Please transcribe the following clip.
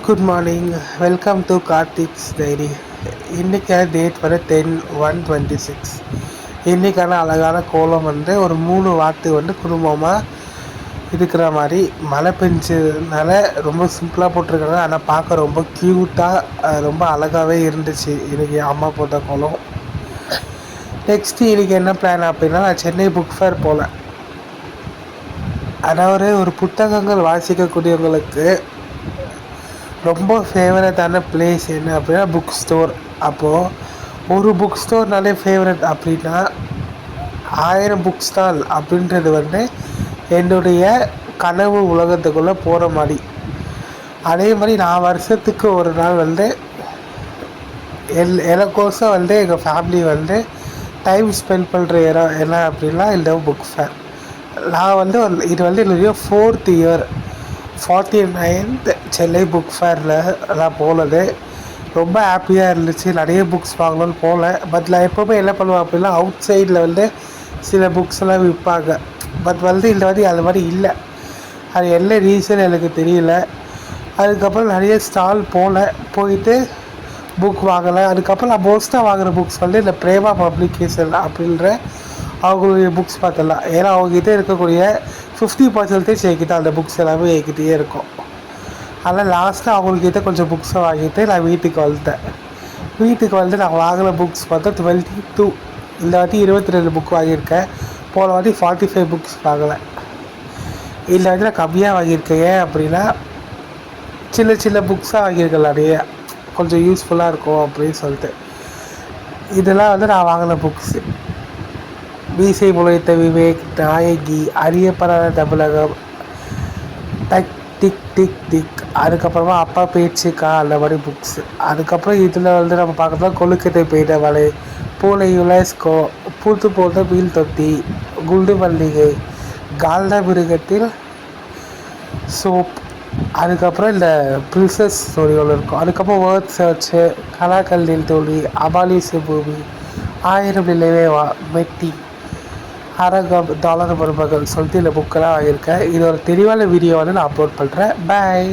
Good morning. Welcome to Karthik's diary. இன்றைக்கான date வந்து 10/1/26. இன்றைக்கான அழகான கோலம் வந்து ஒரு 3 வாத்து வந்து குடும்பமாக இருக்கிற மாதிரி மழை பெஞ்சதுனால ரொம்ப சிம்பிளாக போட்டிருக்காங்க. ஆனால் பார்க்க ரொம்ப க்யூட்டாக ரொம்ப அழகாகவே இருந்துச்சு இன்றைக்கி அம்மா போட்ட கோலம். நெக்ஸ்ட்டு இன்றைக்கி என்ன பிளான் அப்படின்னா, நான் சென்னை புக் ஃபேர் போகல. அதாவது ஒரு புத்தகங்கள் வாசிக்கக்கூடியவங்களுக்கு ரொம்ப ஃபேவரட்டான பிளேஸ் என்ன அப்படின்னா புக் ஸ்டோர். அப்போது ஒரு புக் ஸ்டோர்னாலே ஃபேவரட் அப்படின்னா 1000 புக் ஸ்டால் அப்படின்றது வந்து என்னுடைய கனவு உலகத்துக்குள்ளே போகிற மாதிரி. அதே மாதிரி நான் வருஷத்துக்கு ஒரு நாள் வந்து எனக்கோசம் வந்து எங்கள் ஃபேமிலி வந்து டைம் ஸ்பெண்ட் பண்ணுற இடம் என்ன அப்படின்னா இந்த புக் ஃபேர். நான் வந்து இது வந்து என்னுடைய 4th year 49th Chennai book ஃபேரில் நான் போனது. ரொம்ப ஹாப்பியாக இருந்துச்சு. நிறைய புக்ஸ் வாங்கணும்னு போகல. பட் நான் எப்போவுமே என்ன பண்ணுவேன் அப்படின்னா, அவுட் சைடில் வந்து சில புக்ஸ் எல்லாம் விற்பாங்க. பட் வந்து இந்த மாதிரி அது மாதிரி இல்லை. அது என்ன ரீசன் எனக்கு தெரியல. அதுக்கப்புறம் நிறைய ஸ்டால் போயிட்டு புக் வாங்கலை. அதுக்கப்புறம் நான் மோஸ்ட்டாக வாங்குகிற புக்ஸ் வந்து இந்த பிரேமா பப்ளிகேஷன் அப்படின்ற அவங்களுடைய புக்ஸ் பார்த்தலாம். ஏன்னா அவங்ககிட்ட இருக்கக்கூடிய 50% என்கிட்ட அந்த புக்ஸ் எல்லாமே என்கிட்டயே இருக்கும். அதனால் லாஸ்ட்டாக அவங்கக்கிட்ட கொஞ்சம் புக்ஸை வாங்கிட்டு நான் வீட்டுக்கு வந்துட்டேன். வீட்டுக்கு வந்து நான் வாங்கின புக்ஸ் பார்த்தா 22. இந்த வாட்டி 22 புக் வாங்கியிருக்கேன். போன வாட்டி 45 புக்ஸ் வாங்கலை. இந்த வாட்டி நான் கம்மியாக வாங்கியிருக்கேன். ஏன் அப்படின்னா சின்ன சின்ன புக்ஸாக வாங்கியிருக்கேன். நிறைய கொஞ்சம் யூஸ்ஃபுல்லாக இருக்கும் அப்படின்னு சொல்லிட்டு. இதெல்லாம் வந்து நான் வாங்கின புக்ஸு. மீசை முளைத்த விவேக், நாயகி, அறியப்படாத தமிழகம், டக் டிக் டிக் டிக், அதுக்கப்புறமா அப்பா பேச்சுக்கா அந்த மாதிரி புக்ஸு. அதுக்கப்புறம் இதில் வந்து நம்ம பார்க்கலாம் கொழுக்கட்டை பெய்த மலை, பூனை யுனெஸ்கோ, பூத்து போட்ட மீன் தொட்டி, குண்டு மல்லிகை, கால்டா மிருகத்தில் சோப், அதுக்கப்புறம் இந்த பிரின்சஸ் ஸ்டோரி ஒன்று இருக்கும். அதுக்கப்புறம் வேர்ட் சர்ச்சு, கலாக்கல்லில் தோழி, அபாலிசு பூமி, 1000 நிலைவே வா, மெட்டி, $100 மருமகள் சொல்லிட்டு இந்த புக்கெல்லாம் வாங்கியிருக்கேன். இது ஒரு தெளிவான வீடியோ வந்து நான் அப்லோட் பண்ணுறேன். பாய்.